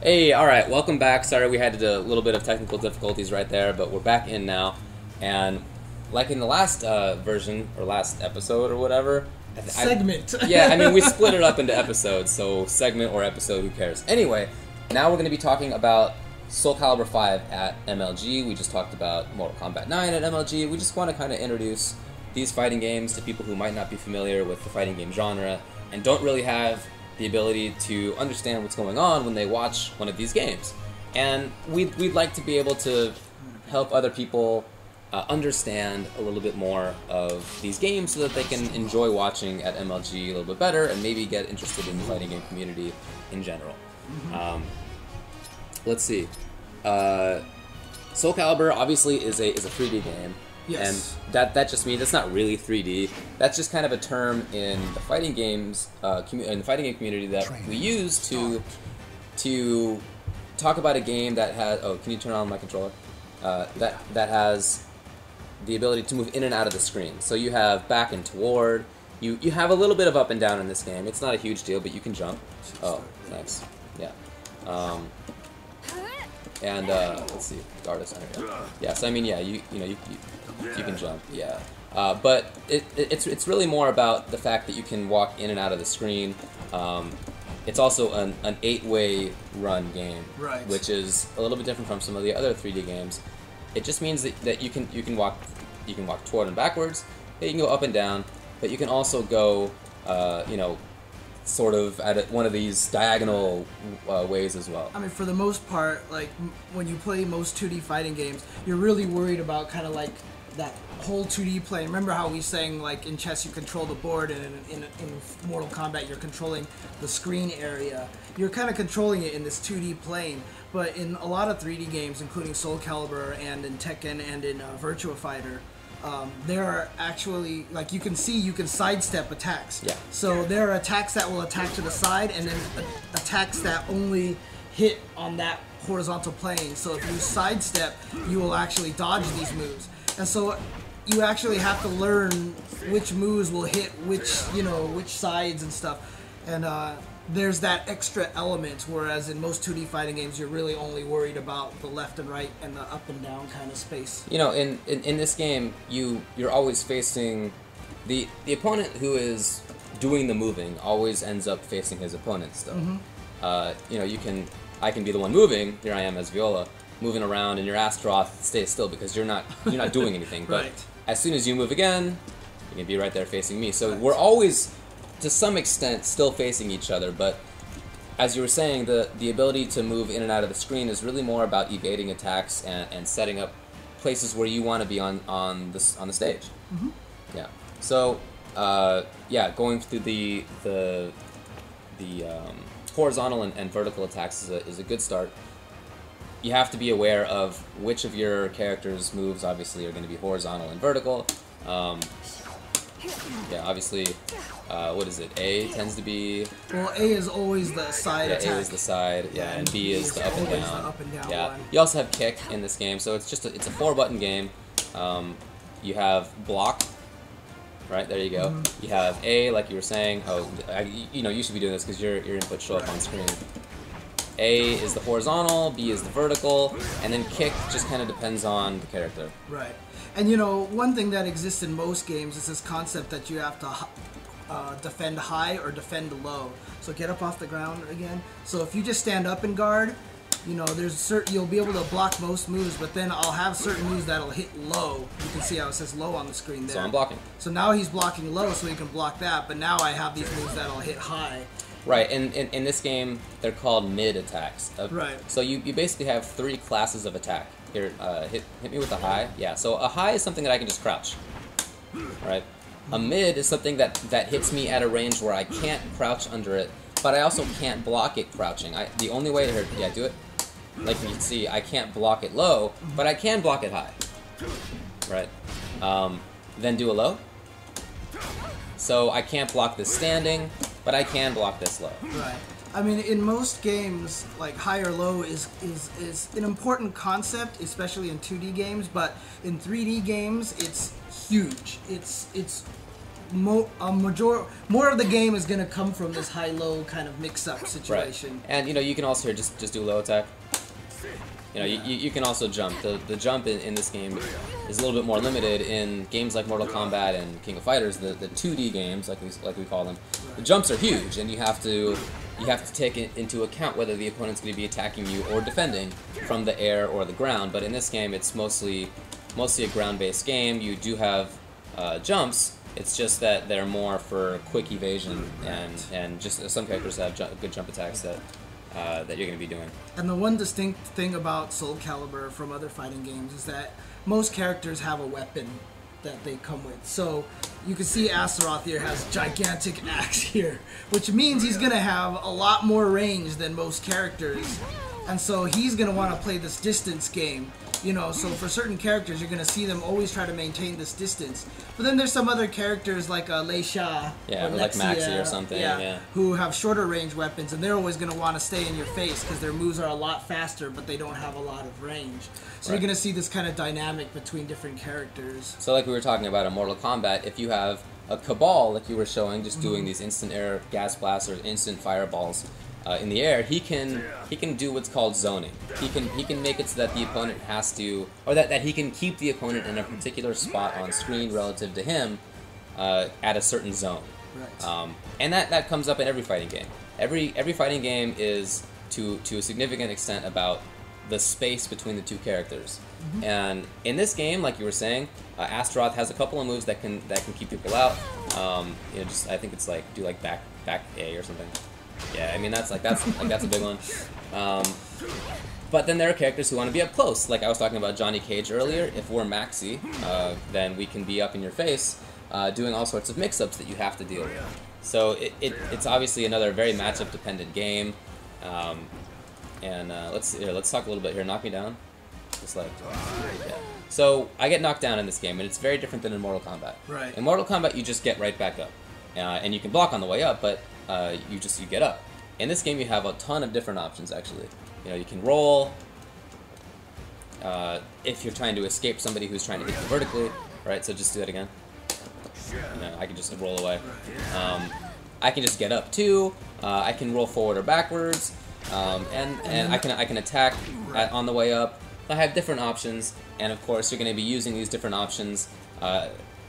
Hey, alright, welcome back. Sorry we had a little bit of technical difficulties right there, but we're back in now. And like in the last version, or last episode or whatever... Segment. Yeah, I mean, we split it up into episodes, so segment or episode, who cares? Anyway, now we're going to be talking about Soul Calibur 5 at MLG. We just talked about Mortal Kombat 9 at MLG. We just want to kind of introduce these fighting games to people who might not be familiar with the fighting game genre and don't really have the ability to understand what's going on when they watch one of these games. And we'd like to be able to help other people understand a little bit more of these games so that they can enjoy watching at MLG a little bit better and maybe get interested in the fighting game community in general. Let's see. Soul Calibur obviously is a 3D game. Yes. And that just means it's not really 3D. That's just kind of a term in the fighting games in the fighting game community that we use to talk about a game that has. Oh, can you turn on my controller? That has the ability to move in and out of the screen. So you have back and toward. You have a little bit of up and down in this game. It's not a huge deal, but you can jump. Oh, nice. Yeah. And let's see, guard is under here. Yeah, so I mean, yeah, you can jump, yeah. But it's really more about the fact that you can walk in and out of the screen. It's also an 8-way run game, right, which is a little bit different from some of the other 3D games. It just means that you can walk toward and backwards. You can go up and down, but you can also go sort of at one of these diagonal ways as well. I mean, for the most part, like when you play most 2D fighting games, you're really worried about kind of like that whole 2D plane. Remember how we saying like in chess you control the board, and in Mortal Kombat you're controlling the screen area. You're kind of controlling it in this 2D plane. But in a lot of 3D games, including Soul Calibur and in Tekken and in Virtua Fighter, there are actually, like you can sidestep attacks. Yeah. So there are attacks that will attack to the side, and then attacks that only hit on that horizontal plane. So if you sidestep, you will actually dodge these moves. And so you actually have to learn which moves will hit which sides and stuff. And there's that extra element, whereas in most 2D fighting games, you're really only worried about the left and right and the up and down kind of space. You know, in this game, you're always facing the opponent who is doing the moving always ends up facing his opponent still. I can be the one moving. Here I am as Viola, moving around, and your Astaroth stays still because you're not doing anything. But right. As soon as you move again, you can be right there facing me. So we're always, to some extent, still facing each other, but as you were saying, the ability to move in and out of the screen is really more about evading attacks and setting up places where you want to be on the stage. Yeah. So going through the horizontal and vertical attacks is a good start. You have to be aware of which of your character's moves obviously are going to be horizontal and vertical. Yeah, obviously, what is it? A tends to be... Well, A is always the side attack. A is the side, yeah, and B is the up and down. The up and down yeah, one. You also have kick in this game, so it's just it's a 4-button game. You have block, right? There you go. You have A, like you were saying. Oh, you should be doing this because your inputs show up on screen. A is the horizontal, B is the vertical, and then kick just kind of depends on the character. Right. And one thing that exists in most games is this concept that you have to defend high or defend low. So get up off the ground again. So if you just stand up and guard, you'll be able to block most moves, but then I'll have certain moves that'll hit low. You can see how it says low on the screen there. So I'm blocking. So now he's blocking low, so he can block that, but now I have these moves that'll hit high. Right, and in this game, they're called mid attacks. Right. So you basically have 3 classes of attack. Here, hit me with a high. Yeah, so a high is something that I can just crouch. Right? A mid is something that hits me at a range where I can't crouch under it, but I also can't block it crouching. The only way to do it, like you can see, I can't block it low, but I can block it high. Right? Then do a low. So I can't block this standing, but I can block this low. Right. I mean, in most games, like high or low is an important concept, especially in 2D games. But in 3D games, it's huge. It's more of the game is gonna come from this high-low kind of mix-up situation. Right. And you can also here just do low attack. You can also jump. The jump in this game is a little bit more limited. In games like Mortal Kombat and King of Fighters, the 2D games like we call them, the jumps are huge, and you have to take into account whether the opponent's going to be attacking you or defending from the air or the ground. But in this game, it's mostly a ground-based game. You do have jumps. It's just that they're more for quick evasion, and just some characters have good jump attacks that you're going to be doing. And the one distinct thing about Soul Calibur from other fighting games is that most characters have a weapon that they come with. So you can see Astaroth here has gigantic axe here, which means he's going to have a lot more range than most characters. And so he's going to want to play this distance game. So for certain characters, you're going to see them always try to maintain this distance. But then there's some other characters like Lei Sha, or like Maxi or something, who have shorter range weapons, and they're always going to want to stay in your face because their moves are a lot faster, but they don't have a lot of range. So you're going to see this kind of dynamic between different characters. So like we were talking about in Mortal Kombat, if you have a Cabal, like you were showing, just doing these instant air gas blasts or instant fireballs, in the air, he can do what's called zoning. He can make it so that the opponent has to, or that he can keep the opponent in a particular spot on screen relative to him at a certain zone. Right. And that comes up in every fighting game. Every fighting game is to a significant extent about the space between the two characters. And in this game, like you were saying, Astaroth has a couple of moves that can keep people out. I think it's like do like back A or something. Yeah, I mean that's a big one. But then there are characters who want to be up close. Like I was talking about Johnny Cage earlier. If we're Maxi, then we can be up in your face, doing all sorts of mix-ups that you have to deal with. So it's obviously another very matchup-dependent game. Let's talk a little bit here. Knock me down. Just like yeah. So I get knocked down in this game, and it's very different than in Mortal Kombat. Right. In Mortal Kombat, you just get right back up, and you can block on the way up, but you get up. In this game, you have a ton of different options, actually. You can roll. If you're trying to escape somebody who's trying to hit you vertically, right? So just do that again. I can just roll away. I can just get up too. I can roll forward or backwards, and I can attack on the way up. I have different options, and of course, you're going to be using these different options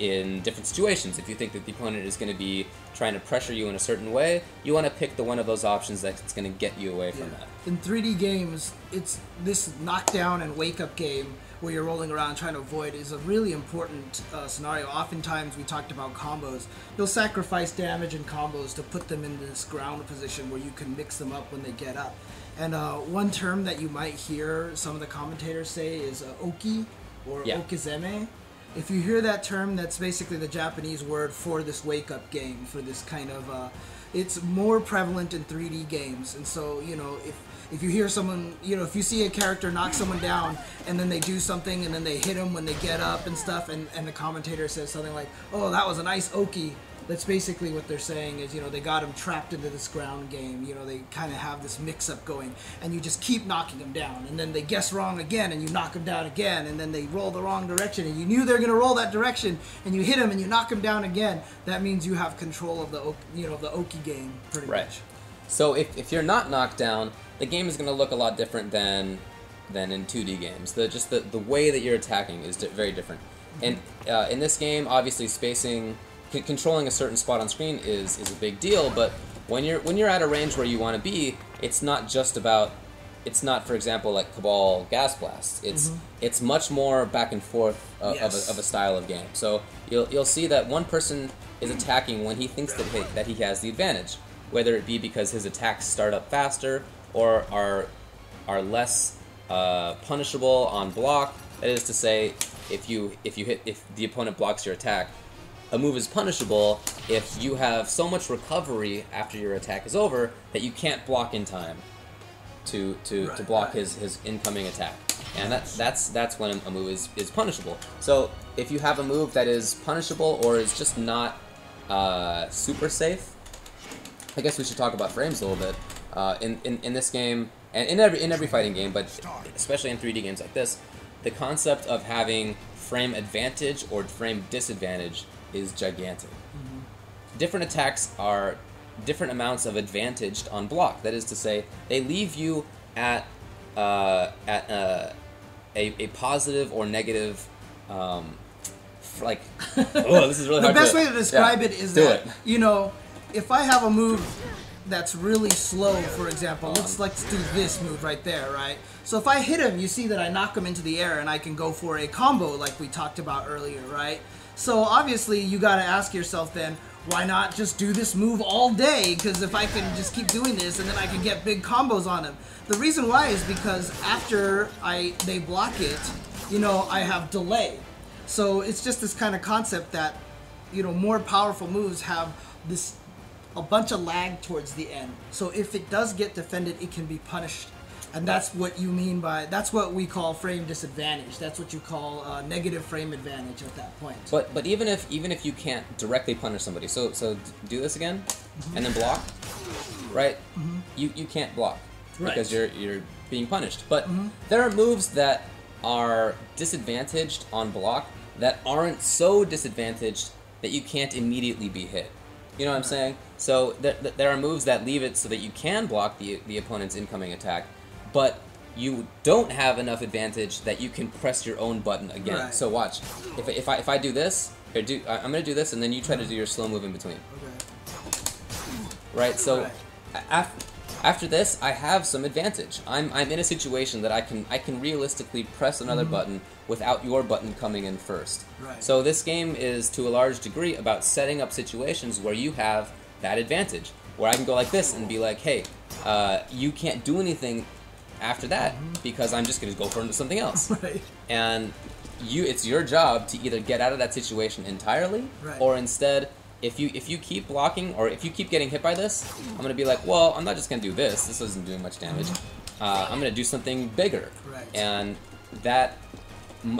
in different situations. If you think that the opponent is going to be trying to pressure you in a certain way, you want to pick the one of those options that's going to get you away from that. In 3D games, it's this knockdown and wake-up game where you're rolling around trying to avoid is a really important scenario. Oftentimes, we talked about combos. You'll sacrifice damage and combos to put them in this ground position where you can mix them up when they get up. And one term that you might hear some of the commentators say is oki or okizeme. If you hear that term, that's basically the Japanese word for this wake-up game, for this kind of... it's more prevalent in 3D games. And so, if you hear someone, if you see a character knock someone down and then they do something and then they hit them when they get up and stuff, and the commentator says something like, oh, that was a nice oki. That's basically what they're saying is, they got him trapped into this ground game. They kind of have this mix-up going, and you just keep knocking them down, and then they guess wrong again, and you knock them down again, and then they roll the wrong direction, and you knew they're going to roll that direction, and you hit them, and you knock them down again. That means you have control of the oki game, pretty much. So if you're not knocked down, the game is going to look a lot different than in 2D games. The way that you're attacking is very different. And in this game, obviously controlling a certain spot on screen is a big deal, but when you're at a range where you want to be, it's not, for example, like Cabal Gas Blast. It's much more back and forth of a style of game. So you'll see that one person is attacking when he thinks that he has the advantage, whether it be because his attacks start up faster or are less punishable on block. That is to say, if the opponent blocks your attack, a move is punishable if you have so much recovery after your attack is over that you can't block in time to block his incoming attack. And that's when a move is punishable. So if you have a move that is punishable or is just not super safe, I guess we should talk about frames a little bit. In this game, and in every fighting game, but especially in 3D games like this, the concept of having frame advantage or frame disadvantage is gigantic. different attacks are different amounts of advantaged on block. That is to say, they leave you at a positive or negative, like, oh, this is really the hard. best way to describe it is that you know, if I have a move that's really slow, for example, let's do this move right there, right? So if I hit him, you see that I knock him into the air, and I can go for a combo like we talked about earlier, right? So obviously you got to ask yourself then, why not just do this move all day? Because if I can just keep doing this, and then I can get big combos on him. The reason why is because after they block it, you know, I have delay. So it's just this kind of concept that, you know, more powerful moves have a bunch of lag towards the end. So if it does get defended, it can be punished. And that's what you mean by, that's what we call frame disadvantage. That's what you call negative frame advantage at that point. But even if you can't directly punish somebody, so do this again, and then block, right? You can't block because you're being punished. But there are moves that are disadvantaged on block that aren't so disadvantaged that you can't immediately be hit. You know what I'm saying? So there are moves that leave it so that you can block the opponent's incoming attack, but you don't have enough advantage that you can press your own button again. Right. So watch, if I do this, I'm gonna do this, and then you try to do your slow move in between. Okay. Right. So after this, I have some advantage. I'm in a situation that I can realistically press another button without your button coming in first. Right. So this game is to a large degree about setting up situations where you have that advantage, where I can go like this and be like, hey, you can't do anything after that because I'm just going to go for something else. Right. And it's your job to either get out of that situation entirely, or instead, if you keep blocking or if you keep getting hit by this, I'm going to be like, well, I'm not just going to do this. This isn't doing much damage. I'm going to do something bigger. Right. And that,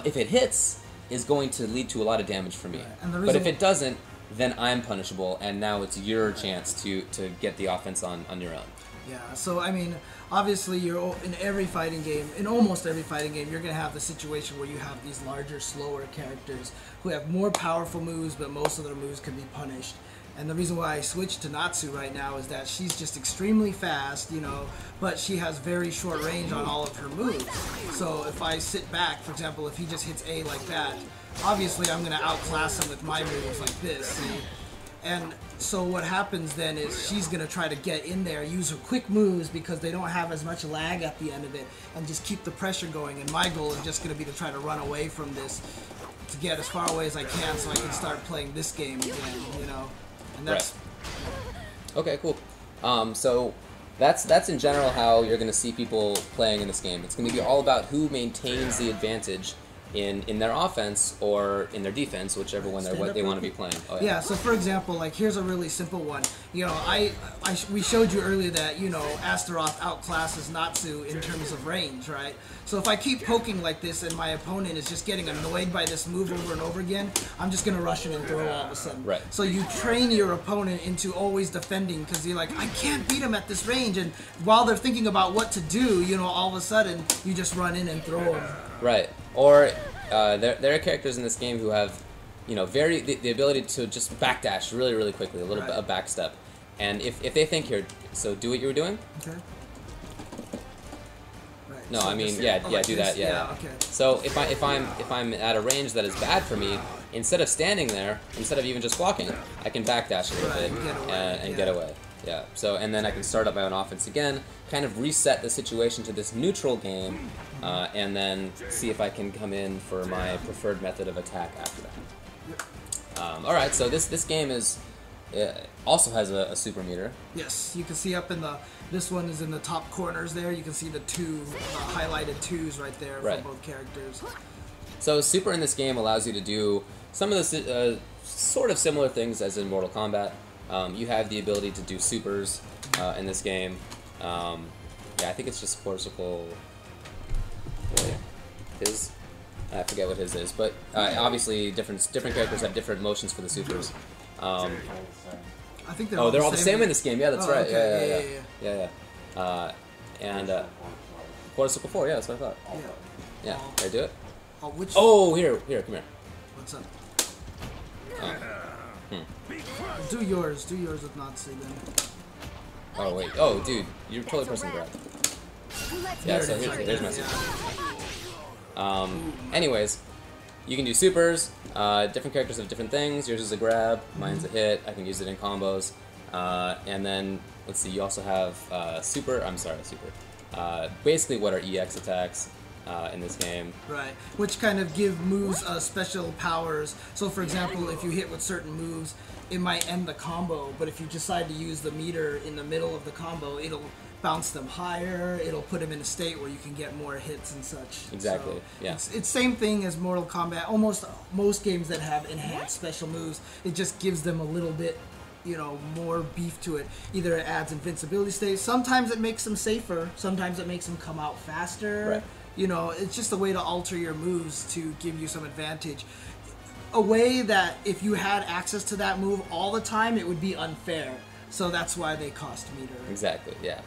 if it hits, is going to lead to a lot of damage for me. Right. And but if it doesn't, then I'm punishable, and now it's your chance to get the offense on your own. Yeah, so I mean, obviously you're in every fighting game, in almost every fighting game, you're going to have the situation where you have these larger, slower characters who have more powerful moves, but most of their moves can be punished. And the reason why I switched to Natsu right now is that she's just extremely fast, you know, but she has very short range on all of her moves. So if I sit back, for example, if he just hits A like that, obviously I'm going to outclass him with my moves like this, see? And so what happens then is she's going to try to get in there, use her quick moves because they don't have as much lag at the end of it, and just keep the pressure going. And my goal is just going to be to try to run away from this, to get as far away as I can so I can start playing this game again, you know? And that's... Right. Okay, cool. So that's in general how you're going to see people playing in this game. It's going to be all about who maintains the advantage in their offense or in their defense, whichever one they want to be playing. Oh, yeah. Yeah, so for example, like here's a really simple one. You know, we showed you earlier that, you know, Astaroth outclasses Natsu in terms of range, right? So if I keep poking like this and my opponent is just getting annoyed by this move over and over again, I'm just going to rush in and throw all of a sudden. Right. So you train your opponent into always defending because you're like, I can't beat him at this range. And while they're thinking about what to do, you know, all of a sudden you just run in and throw them. Right. Or there are characters in this game who have, you know, the ability to just backdash really, really quickly, a little bit of backstep. And if they think here, so do what you were doing. Okay. Right. No, so I mean, do that. Yeah. Okay. So if I'm at a range that is bad for me, instead of standing there, instead of even just blocking, I can backdash a little bit and get away. Yeah. So and then I can start up my own offense again, kind of reset the situation to this neutral game, and then see if I can come in for my preferred method of attack after that. Yep. All right. So this game is also has a super meter. Yes, you can see up in this one is in the top corners there. You can see the highlighted 2s right there for both characters. So super in this game allows you to do some of the sort of similar things as in Mortal Kombat. You have the ability to do supers in this game. Yeah, I think it's just corsical. I forget what his is, but obviously different characters have different motions for the supers. I think they're all the same in this game. Yeah, that's right. Okay. Yeah. And corsical 4. Yeah, that's what I thought. Yeah. Can I do it? Which? Oh, here, come here. What's up? Do yours with Natsu then. Oh wait, oh dude, you're totally pressing grab. Yeah, so here's my super. Anyways, you can do supers. Different characters have different things. Yours is a grab, mine's a hit. I can use it in combos. And then, let's see, you also have super. Basically what are EX attacks in this game. Right, which kind of give moves special powers. So for example, if you hit with certain moves, it might end the combo, but if you decide to use the meter in the middle of the combo, it'll bounce them higher, it'll put them in a state where you can get more hits and such. Exactly, so yeah. It's same thing as Mortal Kombat. Almost most games that have enhanced special moves, it just gives them a little bit, you know, more beef to it. Either it adds invincibility states, sometimes it makes them safer, sometimes it makes them come out faster. Right. You know, it's just a way to alter your moves to give you some advantage. A way that if you had access to that move all the time, it would be unfair. So that's why they cost meter. Exactly, yeah.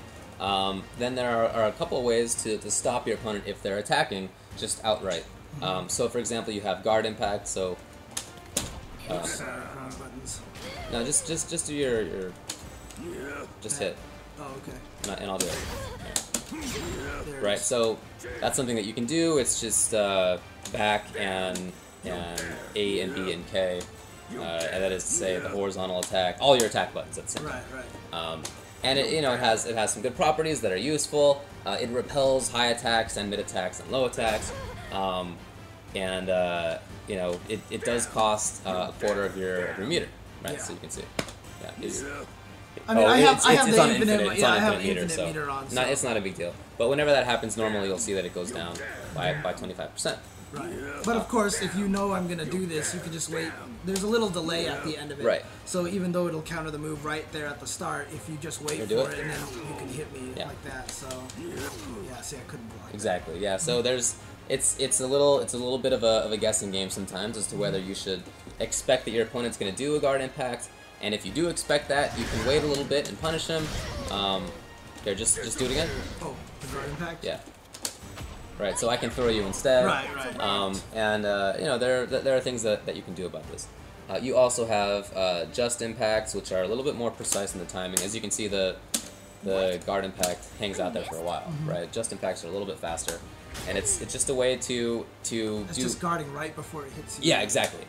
Then there are a couple of ways to stop your opponent if they're attacking, just outright. So for example, you have guard impact, so... Sorry, wrong buttons. No, just do your just hit. Oh, okay. And I'll do it. There Right, so that's something that you can do. It's just back and A and B and K, and that is to say the horizontal attack, all your attack buttons at the same time. Right. And it has some good properties that are useful. It repels high attacks and mid attacks and low attacks, it does cost a quarter of your meter, right? Yeah. So you can see, I mean, I have the on infinite meter, meter on. So. It's not a big deal. But whenever that happens, normally you'll see that it goes down by 25%. Right. But of course, if you know I'm going to do this, you can just wait. There's a little delay at the end of it. Right. So even though it'll counter the move right there at the start, if you just wait for it, and then you can hit me like that. So yeah, see, I couldn't block. Exactly. Yeah. So it's a little bit of a guessing game sometimes as to whether you should expect that your opponent's going to do a guard impact, and if you do expect that, you can wait a little bit and punish him. Here, just do it again. Oh, the guard impact. Yeah. Right, so I can throw you instead. Right. There are things that you can do about this. You also have just impacts, which are a little bit more precise in the timing. As you can see, the guard impact hangs out there for a while, right? Just impacts are a little bit faster, and it's just a way to It's just guarding right before it hits you. Yeah, exactly.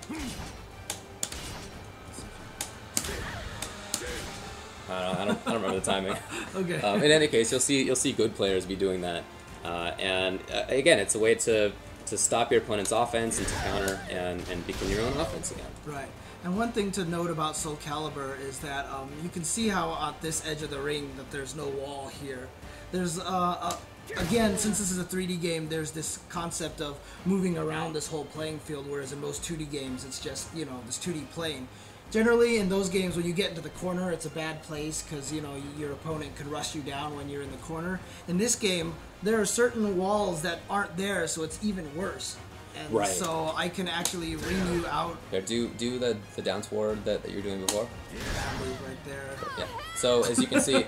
I don't remember the timing. Okay. In any case, you'll see good players be doing that. Again, it's a way to stop your opponent's offense and to counter and begin your own offense again. Right. And one thing to note about Soul Calibur is that you can see how at this edge of the ring that there's no wall here. There's again, since this is a 3D game, there's this concept of moving around this whole playing field, whereas in most 2D games, it's just, you know, this 2D plane. Generally, in those games, when you get into the corner, it's a bad place because, you know, your opponent could rush you down when you're in the corner. In this game, there are certain walls that aren't there, so it's even worse. And right. So I can actually ring you out. Here, do the down toward that you were doing before. That move right there. Yeah. So as you can see,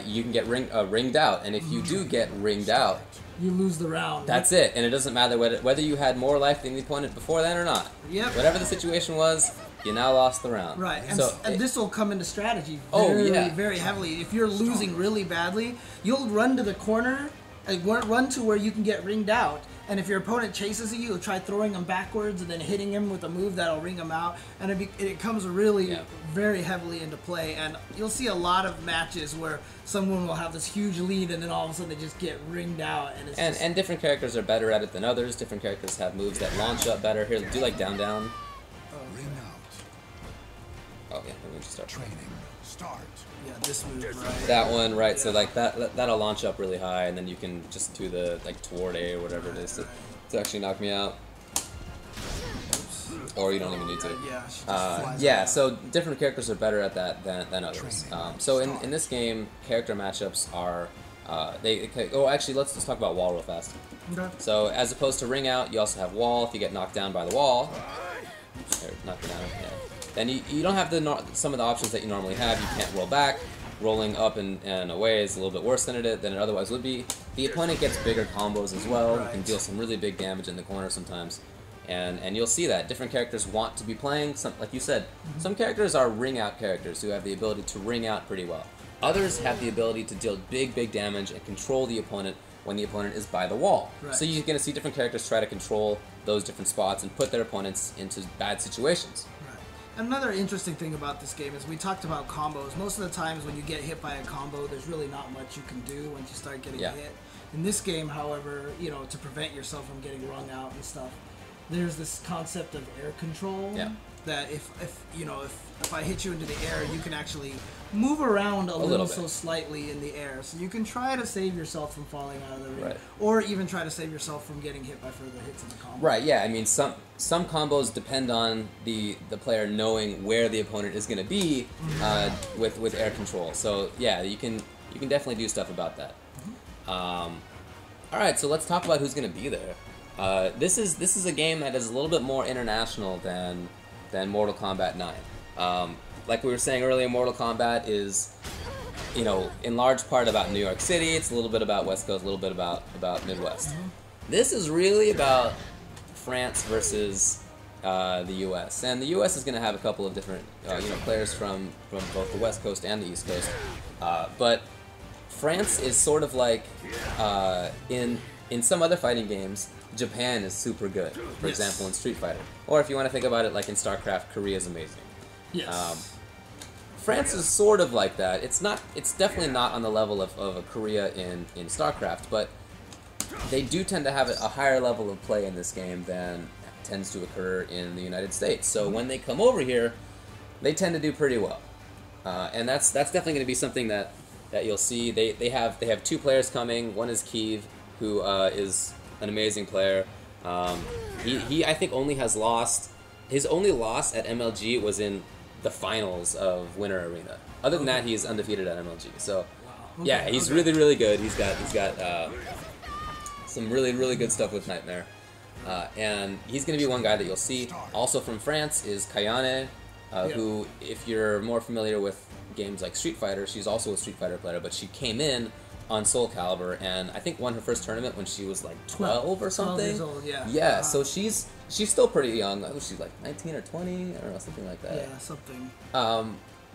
you can get ringed out, and if you do get ringed out, you lose the round. That's it, and it doesn't matter whether you had more life than the opponent before then or not. Yep. Whatever the situation was, you now lost the round. Right, and this will come into strategy very heavily. If you're losing really badly, you'll run to the corner, and run to where you can get ringed out. And if your opponent chases you, you'll try throwing him backwards and then hitting him with a move that'll ring him out. And it comes really very heavily into play. And you'll see a lot of matches where someone will have this huge lead and then all of a sudden they just get ringed out. And different characters are better at it than others. Different characters have moves that launch up better. Here, do like down. Ring out. Oh yeah, let me just start. Training. Start. Yeah, this move, right? That one, right? Yeah. So like that'll launch up really high, and then you can just do the like toward A or whatever it is to actually knock me out. Or you don't even need to. Yeah. So different characters are better at that than others. So in this game, character matchups are actually let's just talk about wall real fast. Okay. So as opposed to ring out, you also have wall. If you get knocked down by the wall, or knocked down, then you don't have some of the options that you normally have. You can't roll back. Rolling up and away is a little bit worse than it otherwise would be. The opponent gets bigger combos as well. You can deal some really big damage in the corner sometimes. And you'll see that different characters want to be playing. Some, like you said, some characters are ring out characters who have the ability to ring out pretty well. Others have the ability to deal big damage and control the opponent when the opponent is by the wall. Right. So you're going to see different characters try to control those different spots and put their opponents into bad situations. Right. Another interesting thing about this game is we talked about combos. Most of the times when you get hit by a combo, there's really not much you can do once you start getting hit. In this game, however, you know, to prevent yourself from getting wrung out and stuff, there's this concept of air control. Yeah. That if I hit you into the air, you can actually move around a little so slightly in the air. So you can try to save yourself from falling out of the ring, or even try to save yourself from getting hit by further hits in the combo. Right, yeah. I mean, some combos depend on the player knowing where the opponent is going to be with air control. So yeah, you can definitely do stuff about that. All right, so let's talk about who's going to be there. This is a game that is a little bit more international than Mortal Kombat 9. Like we were saying earlier, Mortal Kombat is, you know, in large part about New York City. It's a little bit about West Coast, a little bit about Midwest. This is really about France versus the U.S. And the U.S. is going to have a couple of different players from both the West Coast and the East Coast. But France is sort of like in some other fighting games, Japan is super good. For example, in Street Fighter. Or if you want to think about it like in StarCraft, Korea is amazing. Yes. France is sort of like that. It's definitely not on the level of a Korea in StarCraft, but they do tend to have a higher level of play in this game than tends to occur in the United States. So when they come over here, they tend to do pretty well. And that's definitely going to be something that you'll see. They have two players coming. One is Kiev, who is an amazing player. He I think only has lost. His only loss at MLG was in the finals of Winter Arena. Other than that, he is undefeated at MLG. So yeah, he's really good. He's got some really good stuff with Nightmare, and he's going to be one guy that you'll see. Also from France is Kayane, who, if you're more familiar with games like Street Fighter, she's also a Street Fighter player, but she came in on Soul Calibur and I think won her first tournament when she was like 12 or something. 12 years old, Yeah, so she's still pretty young. She's like 19 or 20, I don't know, something like that. Yeah, something.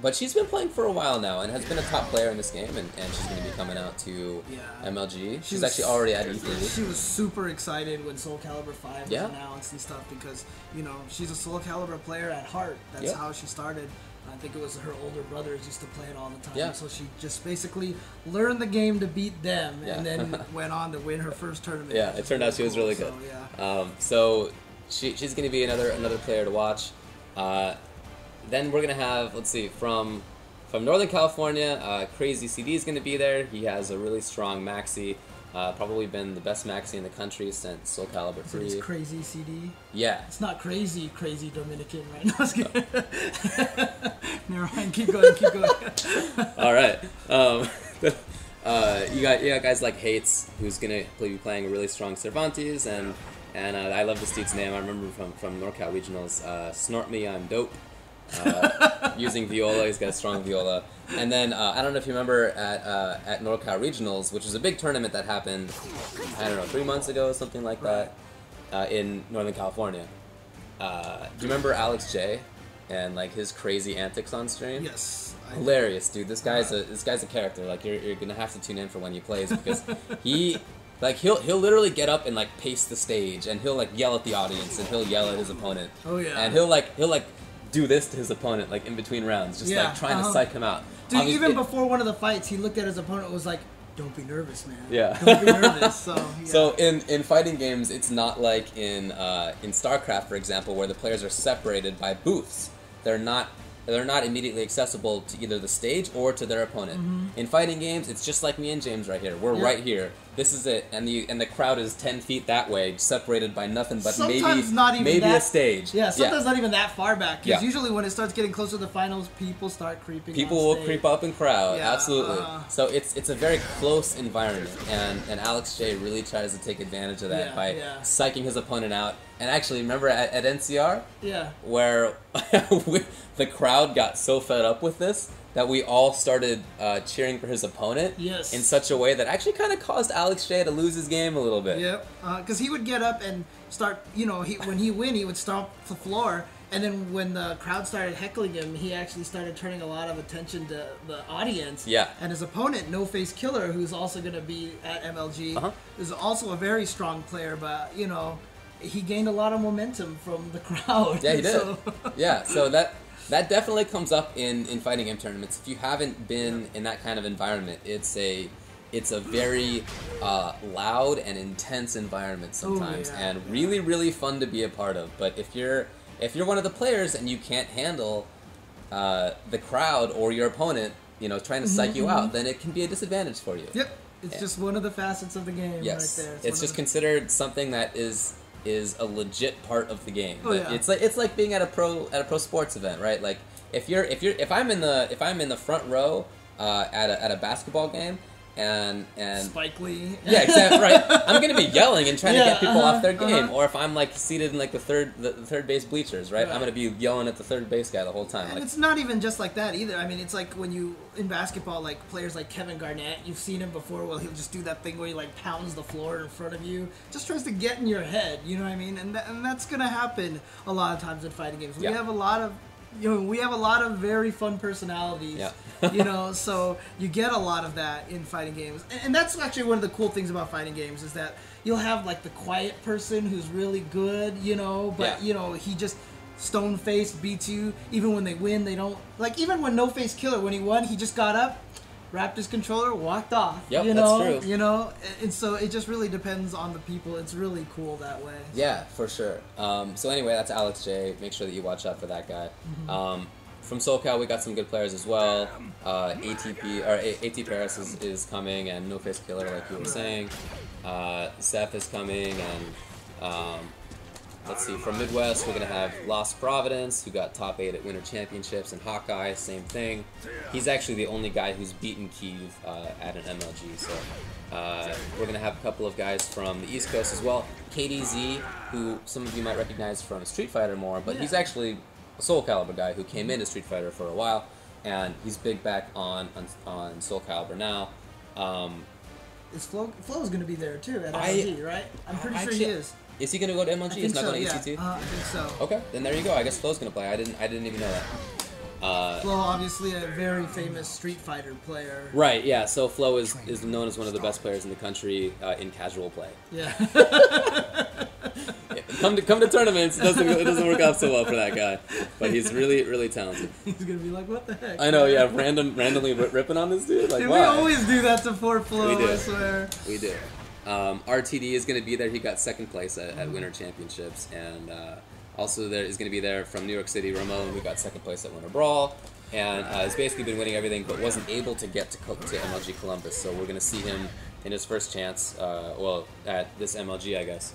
But she's been playing for a while now and has been a top player in this game, and she's going to be coming out to MLG. She's actually already at E3. She was super excited when Soul Calibur 5 was announced and stuff because, you know, she's a Soul Calibur player at heart. That's how she started. I think it was her older brothers used to play it all the time. Yeah. So she just basically learned the game to beat them and then went on to win her first tournament. Yeah, it turned out she was really good. So she's going to be another player to watch. Then we're going to have, let's see, from Northern California, Crazy CD is going to be there. He has a really strong maxi. Probably been the best maxi in the country since Soul Calibur 3. It's Crazy CD? Yeah. It's not crazy Dominican, right? No, it's good. Never mind, keep going. All right. You got guys like Hates, who's going to be playing a really strong Cervantes, and I love this dude's name. I remember from NorCal Regionals, Snort Me, I'm Dope. Using viola, he's got a strong viola. And then I don't know if you remember at NorCal Regionals, which was a big tournament that happened, I don't know, 3 months ago, something like that, in Northern California. Do you remember Alex J and like his crazy antics on stream? Yes. Hilarious, dude. This guy's a character. Like you're gonna have to tune in for when he plays because he'll literally get up and like pace the stage and he'll like yell at the audience and he'll yell at his opponent. Oh yeah. And he'll do this to his opponent like in between rounds, just like trying to psych him out. Dude, even before one of the fights, he looked at his opponent and was like, "Don't be nervous, man. Yeah. Don't be nervous." So in fighting games, it's not like in StarCraft, for example, where the players are separated by booths. They're not immediately accessible to either the stage or to their opponent. In fighting games, it's just like me and James right here. We're right here. This is it, and the crowd is 10 feet that way, separated by nothing but sometimes not even maybe that, a stage. Yeah, sometimes not even that far back. Because Yeah. usually when it starts getting closer to the finals, people start creeping. People on will stage. creep up in crowd, Yeah, absolutely. So it's a very close environment, and Alex J really tries to take advantage of that by psyching his opponent out. And actually, remember at NCR? Yeah. Where the crowd got so fed up with this that we all started cheering for his opponent Yes. in such a way that actually kind of caused Alex J to lose his game a little bit. Yep. Because he would get up and start, when he win, he would stomp the floor. And then when the crowd started heckling him, he actually started turning a lot of attention to the audience. Yeah. And his opponent, No Face Killer, who's also going to be at MLG, is also a very strong player, but, he gained a lot of momentum from the crowd. Yeah, he did. So Yeah, so that definitely comes up in fighting game tournaments. If you haven't been in that kind of environment, it's a very loud and intense environment sometimes, yeah. and really, really fun to be a part of. But if you're one of the players and you can't handle the crowd or your opponent, trying to psych you out, then it can be a disadvantage for you. Yep. It's just one of the facets of the game Yes, right there. it's just considered something that is a legit part of the game. Oh, yeah. It's like being at a pro sports event, right? Like if I'm in the front row at a basketball game and Spike Lee. yeah, exactly right. I'm gonna be yelling and trying to get people off their game, or if I'm like seated in like the third base bleachers, right? I'm gonna be yelling at the third base guy the whole time. And Like, it's not even just like that either. I mean, it's like when in basketball, like players like Kevin Garnett, you've seen him before. Well, he'll just do that thing where he like pounds the floor in front of you, just tries to get in your head. You know what I mean? And that's gonna happen a lot of times in fighting games. We Yeah. have a lot of. We have a lot of very fun personalities, Yeah. so you get a lot of that in fighting games. And that's actually one of the cool things about fighting games is that you'll have, like, the quiet person who's really good, but, he just stone-faced beats you. Even when they win, they don't... Like, even when No Face Killer, when he won, he just got up, wrapped his controller, walked off. Yep, that's true. And so it just really depends on the people. It's really cool that way. yeah, for sure. So anyway, that's Alex J. Make sure that you watch out for that guy. From Soul Cal, we got some good players as well. AT Paris is coming, and No Face Killer, like you were saying. Seth is coming, and let's see. From Midwest, we're gonna have Lost Providence, who got top 8 at Winter Championships, and Hawkeye, same thing. He's actually the only guy who's beaten Kiev at an MLG. So we're gonna have a couple of guys from the East Coast as well. KDZ, who some of you might recognize from Street Fighter more, but he's actually a Soul Calibur guy who came into Street Fighter for a while, and he's big back on Soul Calibur now. Is Flo's going to be there too at MLG, right? I'm pretty sure he is. Is he going to go to MLG? He's not going to yeah. ECT? I think so. Okay, then there you go. I guess Flo's going to play. I didn't even know that. Flo, obviously a very famous Street Fighter player. Right, yeah. So Flo is known as one of the best players in the country in casual play. Yeah. Come to tournaments, it doesn't work out so well for that guy, but he's really, really talented. He's gonna be like, what the heck? I know, yeah. Randomly ripping on this dude. Like, Dude, why? we always do that to poor Flo. We do. I swear. We do. RTD is going to be there. He got second place at Winter Championships, and also there is going to be there from New York City, Ramon, who got second place at Winter Brawl, and has basically been winning everything, but wasn't able to get to MLG Columbus. So we're going to see him in his first chance, at this MLG, I guess.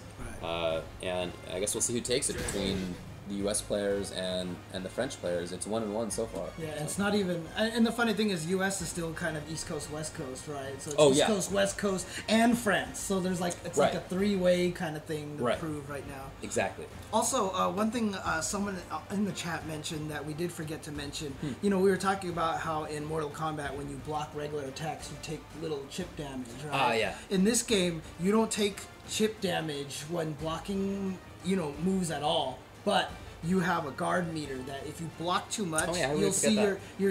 And I guess we'll see who takes it between the U.S. players and the French players. It's 1-1 so far. Yeah, and it's not even. And the funny thing is, U.S. is still kind of East Coast, West Coast, right? So it's East Coast, West Coast, and France. So there's like like a three-way kind of thing to prove right now. Exactly. Also, one thing someone in the chat mentioned that we did forget to mention. We were talking about how in Mortal Kombat, when you block regular attacks, you take little chip damage, right? Ah, yeah. In this game, you don't take chip damage when blocking, moves at all. But you have a guard meter that if you block too much, you'll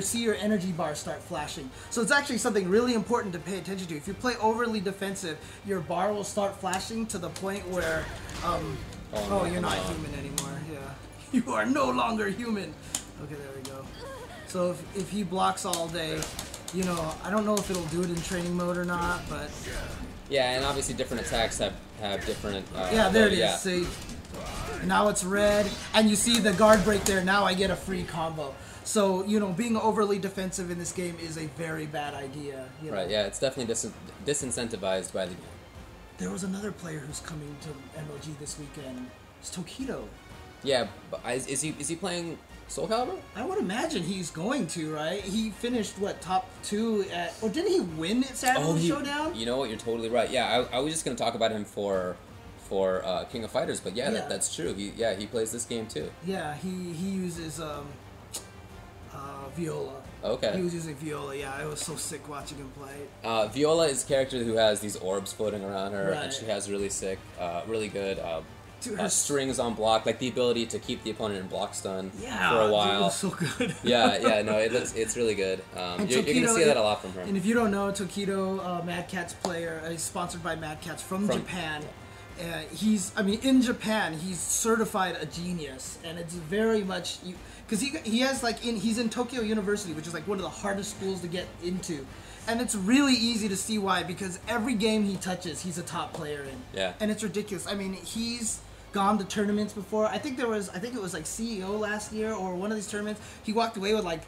see your energy bar start flashing. So it's actually something really important to pay attention to. If you play overly defensive, your bar will start flashing to the point where, you're not human anymore. Yeah, you are no longer human. Okay, there we go. So if he blocks all day, I don't know if it'll do it in training mode or not, but yeah, and obviously different attacks have different. there it is. Yeah. See. Now it's red, and you see the guard break there. Now I get a free combo. So, being overly defensive in this game is a very bad idea. Right, yeah, it's definitely disincentivized by the game. There was another player who's coming to MLG this weekend. It's Tokido. Yeah, but is he playing Soul Calibur? I would imagine he's going to, right? He finished, top 2 at... Or didn't he win at Saturday Showdown? You know what, you're totally right. Yeah, I was just going to talk about him for King of Fighters, but that's true. He plays this game too. Yeah, he uses viola. Okay. He was using Viola. Yeah, it was so sick watching him play. Viola is a character who has these orbs floating around her, and Right. she has really sick, really good Dude, her strings on block, like the ability to keep the opponent in block stun Yeah, for a dude, it while. was so good. yeah, no, it's really good. You're gonna see that a lot from her. And if you don't know, Tokido, Mad Catz player, is sponsored by Mad Catz from Japan. In Japan, he's certified a genius, and it's very much because he has he's in Tokyo University, which is like one of the hardest schools to get into, and it's really easy to see why, because every game he touches, he's a top player in. Yeah. And it's ridiculous. I mean, he's gone to tournaments before. I think it was like CEO last year or one of these tournaments. He walked away with like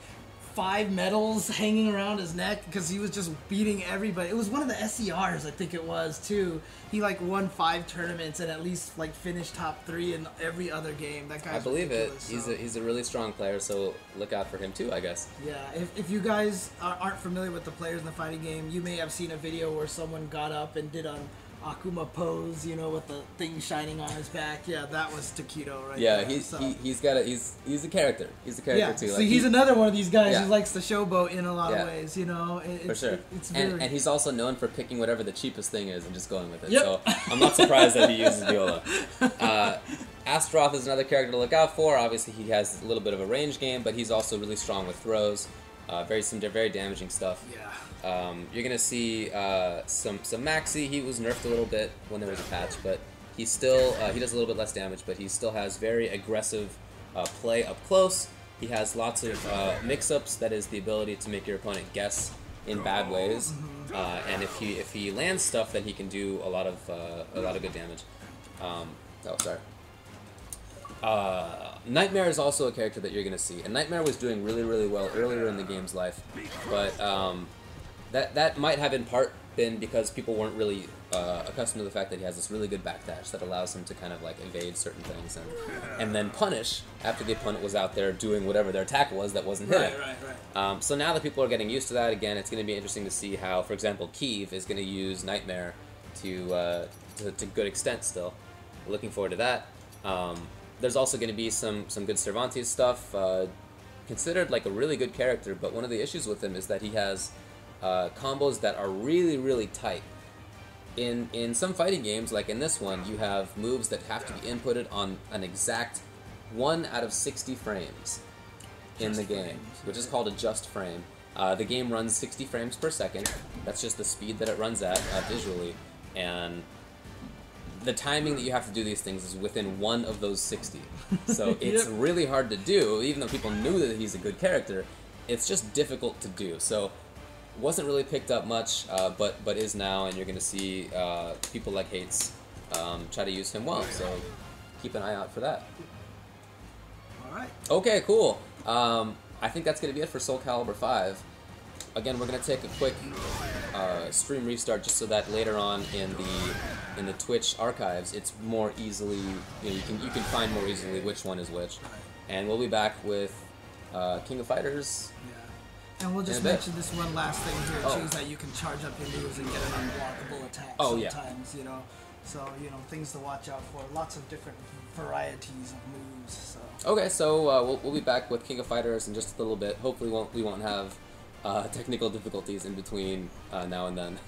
5 medals hanging around his neck because he was just beating everybody. It was one of the SERs, I think it was too. He like won 5 tournaments and at least like finished top 3 in every other game. That guy's I believe ridiculous, it. so. He's a really strong player, so look out for him too, I guess. Yeah, if you guys aren't familiar with the players in the fighting game, you may have seen a video where someone got up and did an Akuma pose, with the thing shining on his back. Yeah, that was Tokido right Yeah, there. he's so. he's a character. He's a character Yeah, too. so Like, he's another one of these guys Yeah. who likes the showboat in a lot Yeah. of ways, for sure. It's very... And he's also known for picking whatever the cheapest thing is and just going with it. Yep. So I'm not surprised that he uses Viola. Astroth is another character to look out for. Obviously, he has a little bit of a range game, but he's also really strong with throws. Very damaging stuff. Yeah. You're gonna see some Maxi. He was nerfed a little bit when there was a patch, but he still he does a little bit less damage, but he still has very aggressive play up close. He has lots of mix-ups. That is the ability to make your opponent guess in bad ways, and if he lands stuff, then he can do a lot of good damage. Nightmare is also a character that you're gonna see, and Nightmare was doing really well earlier in the game's life, but that might have in part been because people weren't really accustomed to the fact that he has this really good backdash that allows him to kind of like evade certain things and then punish after the opponent was out there doing whatever their attack was that wasn't hitting. Right. So now that people are getting used to that, again, it's going to be interesting to see how, for example, Kiev is going to use Nightmare to good extent still. Looking forward to that. There's also going to be some good Cervantes stuff. Considered like a really good character, but one of the issues with him is that he has combos that are really tight. In some fighting games, like in this one, you have moves that have to be inputted on an exact 1 out of 60 frames in the game, which is called a just frame. The game runs 60 frames per second. That's just the speed that it runs at visually, and the timing that you have to do these things is within 1 of those 60. So it's really hard to do, even though people knew that he's a good character. It's just difficult to do. So wasn't really picked up much, but is now, and you're going to see people like Hates try to use him well. So keep an eye out for that. All right. Okay, cool. I think that's going to be it for Soul Calibur 5. Again, we're going to take a quick stream restart just so that later on in the Twitch archives, it's more easily, you can find more easily which one is which. And we'll be back with King of Fighters. Yeah. And we'll just mention this one last thing here too, is that you can charge up your moves and get an unblockable attack sometimes, So, things to watch out for. Lots of different varieties of moves. So. Okay, so we'll be back with King of Fighters in just a little bit. Hopefully we won't have technical difficulties in between now and then.